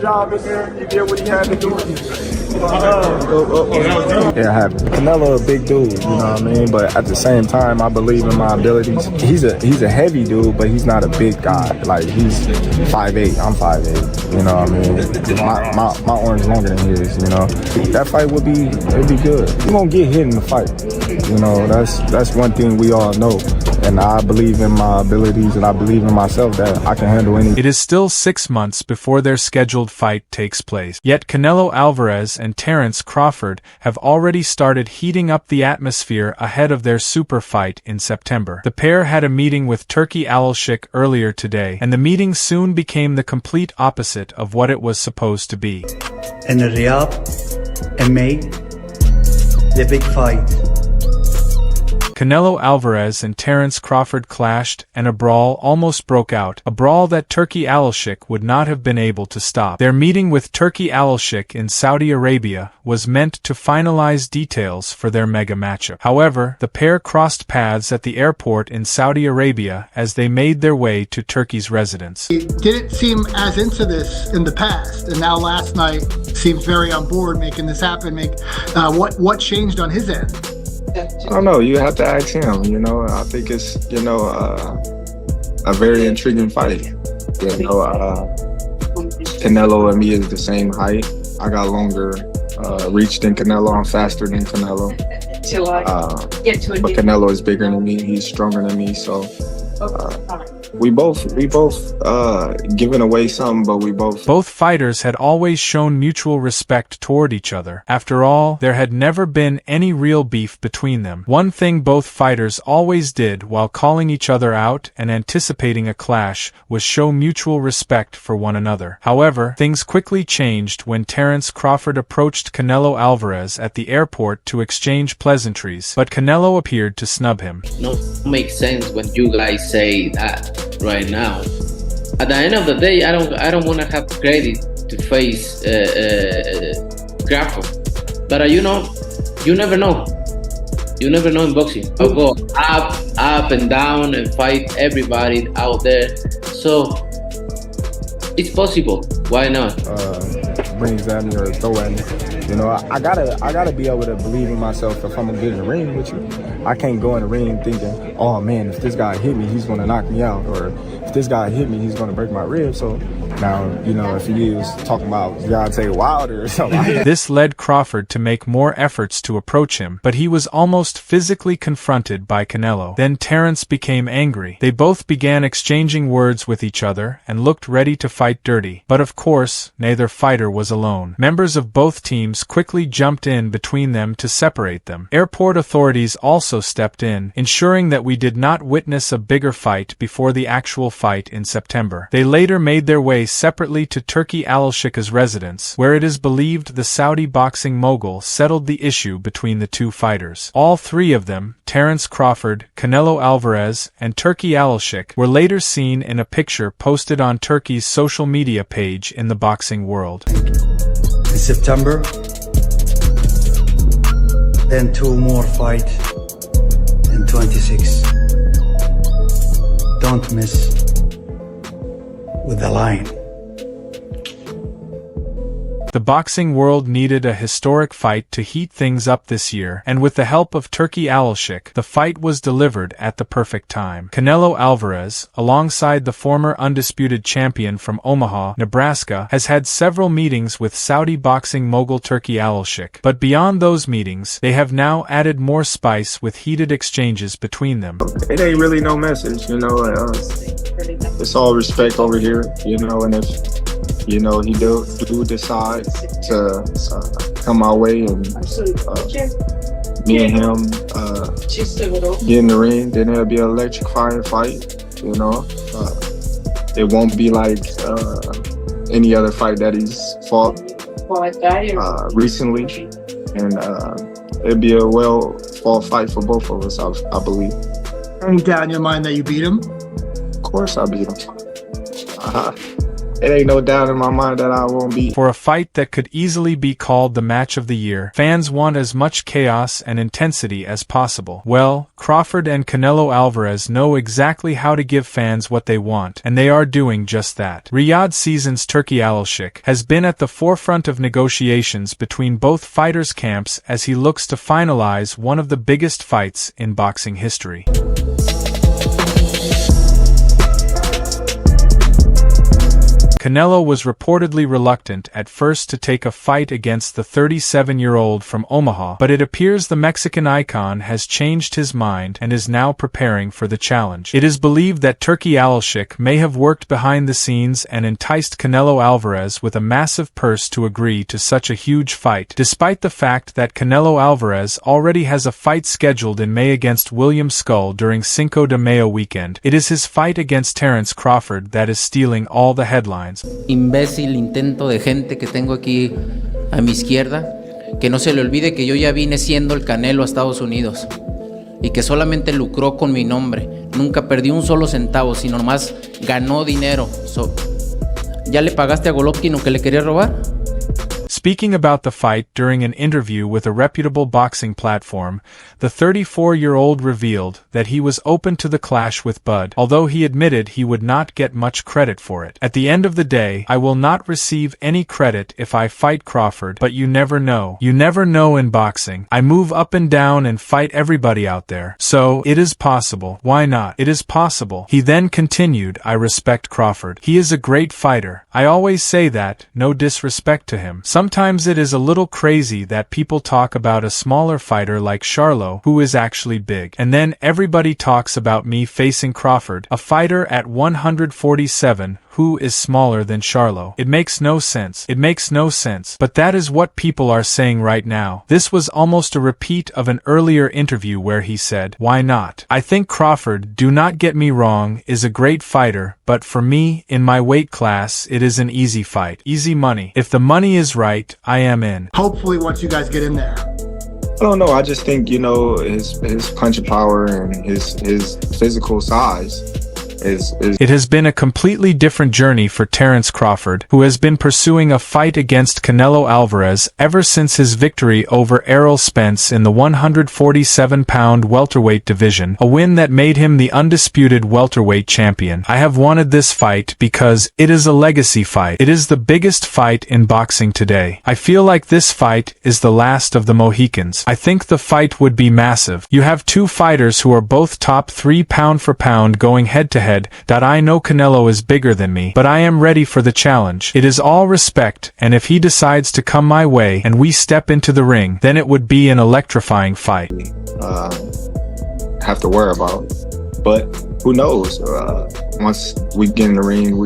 Job in there, he did what he had to do. Yeah, I have Canelo, a big dude, you know what I mean? But at the same time, I believe in my abilities. He's a heavy dude, but he's not a big guy. Like, he's 5'8", I'm 5'8", you know what I mean? My arm's longer than his, you know? That fight would be good. You're gonna get hit in the fight. You know, that's one thing we all know. And I believe in my abilities, and I believe in myself that I can handle anything. It is still 6 months before their scheduled fight takes place. Yet Canelo Alvarez and Terence Crawford have already started heating up the atmosphere ahead of their super fight in September. The pair had a meeting with Turki Alalshikh earlier today, and the meeting soon became the complete opposite of what it was supposed to be. In Riyadh, in May, the big fight. Canelo Alvarez and Terence Crawford clashed, and a brawl almost broke out, a brawl that Turki Alalshikh would not have been able to stop. Their meeting with Turki Alalshikh in Saudi Arabia was meant to finalize details for their mega matchup. However, the pair crossed paths at the airport in Saudi Arabia as they made their way to Turkey's residence. He didn't seem as into this in the past, and now last night seems very on board making this happen. What changed on his end? I don't know. You have to ask him. You know, I think it's a very intriguing fight. You know, Canelo and me is the same height. I got longer reach than Canelo. I'm faster than Canelo. But Canelo is bigger than me. He's stronger than me. So we both giving away something, but we both. Both fighters had always shown mutual respect toward each other. After all, there had never been any real beef between them. One thing both fighters always did while calling each other out and anticipating a clash was show mutual respect for one another. However, things quickly changed when Terence Crawford approached Canelo Alvarez at the airport to exchange pleasantries, but Canelo appeared to snub him. No, makes sense when you guys say that right now. At the end of the day, I don't want to have credit to face Crawford, but you know, you never know. You never know in boxing. I'll go up and down and fight everybody out there. So it's possible. Why not? Brings at me or throw at me. You know, I gotta be able to believe in myself if I'm gonna get in the ring with you. I can't go in the ring thinking, oh man, if this guy hit me, he's gonna knock me out, or if this guy hit me, he's gonna break my ribs. So now, you know, if he is talking about Deontay Wilder or something like that. This led Crawford to make more efforts to approach him, but he was almost physically confronted by Canelo. Then Terence became angry. They both began exchanging words with each other and looked ready to fight dirty. But of course, neither fighter was alone. Members of both teams quickly jumped in between them to separate them. Airport authorities also stepped in, ensuring that we did not witness a bigger fight before the actual fight in September. They later made their way separately to Turki Alalshikh's residence, where it is believed the Saudi boxing mogul settled the issue between the two fighters. All three of them, Terence Crawford, Canelo Alvarez, and Turki Alalshikh, were later seen in a picture posted on Turkey's social media page in the boxing world. In September, then 2 more fights in 26. Don't miss with the line. The boxing world needed a historic fight to heat things up this year, and with the help of Turki Alalshikh, the fight was delivered at the perfect time. Canelo Alvarez, alongside the former undisputed champion from Omaha, Nebraska, has had several meetings with Saudi boxing mogul Turki Alalshikh, but beyond those meetings, they have now added more spice with heated exchanges between them. It ain't really no message, you know. It's all respect over here, you know, and if you know, he do decide to come my way and me and him get in the ring, then it'll be an electrifying fight, you know. It won't be like any other fight that he's fought recently, and it'll be a well-fought fight for both of us, I believe. Any doubt in your mind that you beat him? Of course I beat him. it ain't no doubt in my mind that I won't beat. For a fight that could easily be called the match of the year, fans want as much chaos and intensity as possible. Well, Crawford and Canelo Alvarez know exactly how to give fans what they want, and they are doing just that. Riyadh season's Turki Alalshikh has been at the forefront of negotiations between both fighters' camps as he looks to finalize one of the biggest fights in boxing history. Canelo was reportedly reluctant at first to take a fight against the 37-year-old from Omaha, but it appears the Mexican icon has changed his mind and is now preparing for the challenge. It is believed that Turki Alalshikh may have worked behind the scenes and enticed Canelo Alvarez with a massive purse to agree to such a huge fight, despite the fact that Canelo Alvarez already has a fight scheduled in May against William Skull during Cinco de Mayo weekend. It is his fight against Terence Crawford that is stealing all the headlines. Imbécil intento de gente que tengo aquí a mi izquierda, que no se le olvide que yo ya vine siendo el Canelo a Estados Unidos y que solamente lucró con mi nombre, nunca perdí un solo centavo, sino nomás ganó dinero. ¿Ya le pagaste a Golovkin lo que le quería robar? Speaking about the fight during an interview with a reputable boxing platform, the 34-year-old revealed that he was open to the clash with Bud, although he admitted he would not get much credit for it. At the end of the day, I will not receive any credit if I fight Crawford, but you never know. You never know in boxing. I move up and down and fight everybody out there. So, it is possible. Why not? It is possible. He then continued, I respect Crawford. He is a great fighter. I always say that, no disrespect to him. Sometimes it is a little crazy that people talk about a smaller fighter like Charlo, who is actually big. And then everybody talks about me facing Crawford, a fighter at 147, who is smaller than Charlo. It makes no sense. It makes no sense. But that is what people are saying right now. This was almost a repeat of an earlier interview where he said, why not? I think Crawford, do not get me wrong, is a great fighter, but for me, in my weight class, it is an easy fight. Easy money. If the money is right, I am in. Hopefully once you guys get in there. I don't know. I just think, you know, his punch power and his physical size is. It has been a completely different journey for Terence Crawford, who has been pursuing a fight against Canelo Alvarez ever since his victory over Errol Spence in the 147-pound welterweight division, a win that made him the undisputed welterweight champion. I have wanted this fight because it is a legacy fight. It is the biggest fight in boxing today. I feel like this fight is the last of the Mohicans. I think the fight would be massive. You have two fighters who are both top 3 pound for pound going head to head. That I know Canelo is bigger than me, but I am ready for the challenge. It is all respect, and if he decides to come my way and we step into the ring, then it would be an electrifying fight. Have to worry about, but who knows? Once we get in the ring,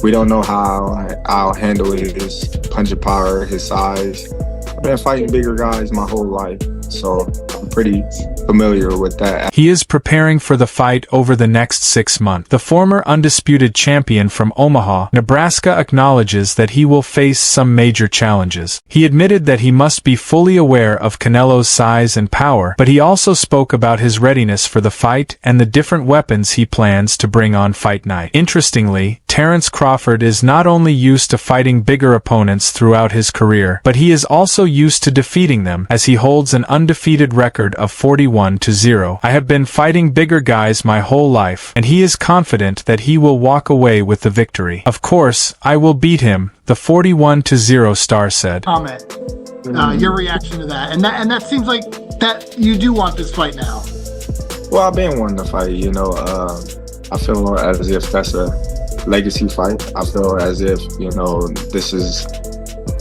we don't know how I'll handle his punch power, his size. I've been fighting bigger guys my whole life, so I'm pretty familiar with that. He is preparing for the fight over the next 6 months. The former undisputed champion from Omaha, Nebraska acknowledges that he will face some major challenges. He admitted that he must be fully aware of Canelo's size and power, but he also spoke about his readiness for the fight and the different weapons he plans to bring on fight night. Interestingly, Terence Crawford is not only used to fighting bigger opponents throughout his career, but he is also used to defeating them, as he holds an undefeated record of 41-0. I have been fighting bigger guys my whole life, and he is confident that he will walk away with the victory. Of course, I will beat him, the 41-0 star said. Comment. Your reaction to that. And that seems like that you do want this fight now. Well, I've been wanting to fight, you know. I feel as if that's a legacy fight. I feel as if, you know, this is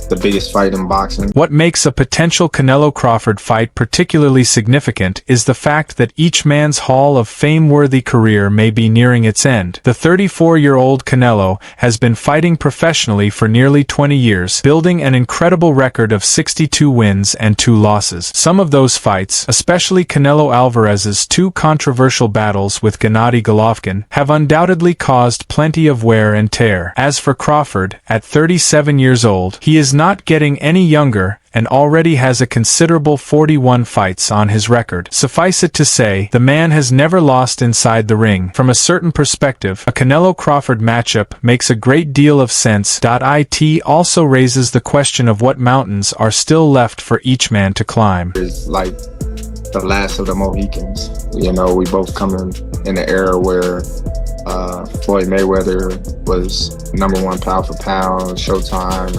the biggest fight in boxing. What makes a potential Canelo Crawford fight particularly significant is the fact that each man's Hall of Fame-worthy career may be nearing its end. The 34-year-old Canelo has been fighting professionally for nearly 20 years, building an incredible record of 62 wins and 2 losses. Some of those fights, especially Canelo Alvarez's 2 controversial battles with Gennady Golovkin, have undoubtedly caused plenty of wear and tear. As for Crawford, at 37 years old, he is not getting any younger, and already has a considerable 41 fights on his record. Suffice it to say, the man has never lost inside the ring. From a certain perspective, a Canelo-Crawford matchup makes a great deal of sense. It also raises the question of what mountains are still left for each man to climb. It's like the last of the Mohicans. You know, we both come in an era where Floyd Mayweather was #1 pound for pound, Showtime,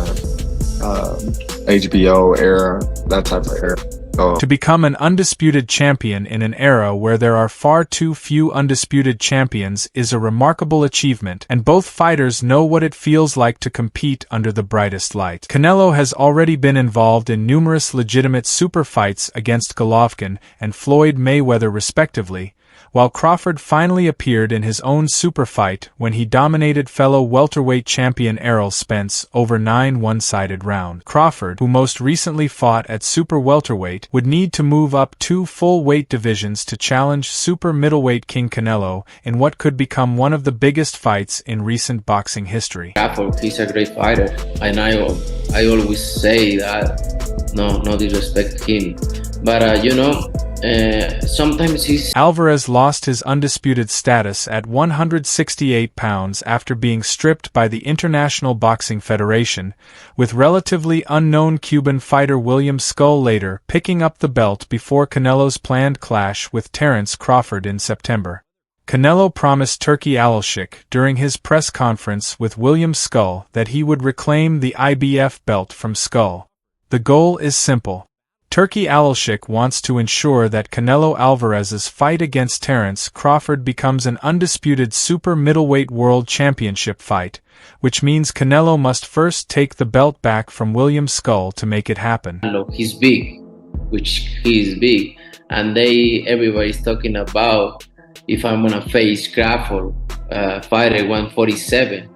HBO era, that type of era. So, to become an undisputed champion in an era where there are far too few undisputed champions is a remarkable achievement, and both fighters know what it feels like to compete under the brightest light. Canelo has already been involved in numerous legitimate super fights against Golovkin and Floyd Mayweather respectively, while Crawford finally appeared in his own super fight when he dominated fellow welterweight champion Errol Spence over 9 one-sided rounds. Crawford, who most recently fought at super welterweight, would need to move up 2 full weight divisions to challenge super middleweight King Canelo in what could become one of the biggest fights in recent boxing history. Crawford, he's a great fighter, and I always say that, no disrespect to him, but sometimes he's... Alvarez lost his undisputed status at 168 pounds after being stripped by the International Boxing Federation, with relatively unknown Cuban fighter William Skull later picking up the belt before Canelo's planned clash with Terence Crawford in September. Canelo promised Turki Alalshikh during his press conference with William Skull that he would reclaim the IBF belt from Skull. The goal is simple. Turki Alalshikh wants to ensure that Canelo Alvarez's fight against Terence Crawford becomes an undisputed super middleweight world championship fight, which means Canelo must first take the belt back from William Skull to make it happen. He's big, and everybody's talking about if I'm gonna face Crawford, fighter 147.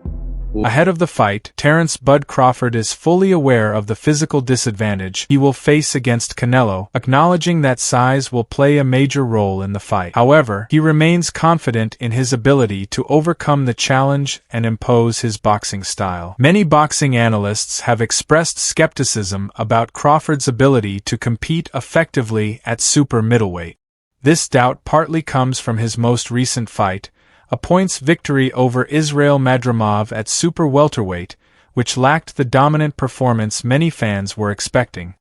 Ahead of the fight, Terence Bud Crawford is fully aware of the physical disadvantage he will face against Canelo, acknowledging that size will play a major role in the fight. However, he remains confident in his ability to overcome the challenge and impose his boxing style. Many boxing analysts have expressed skepticism about Crawford's ability to compete effectively at super middleweight. This doubt partly comes from his most recent fight, a points victory over Israil Madrimov at super welterweight, which lacked the dominant performance many fans were expecting.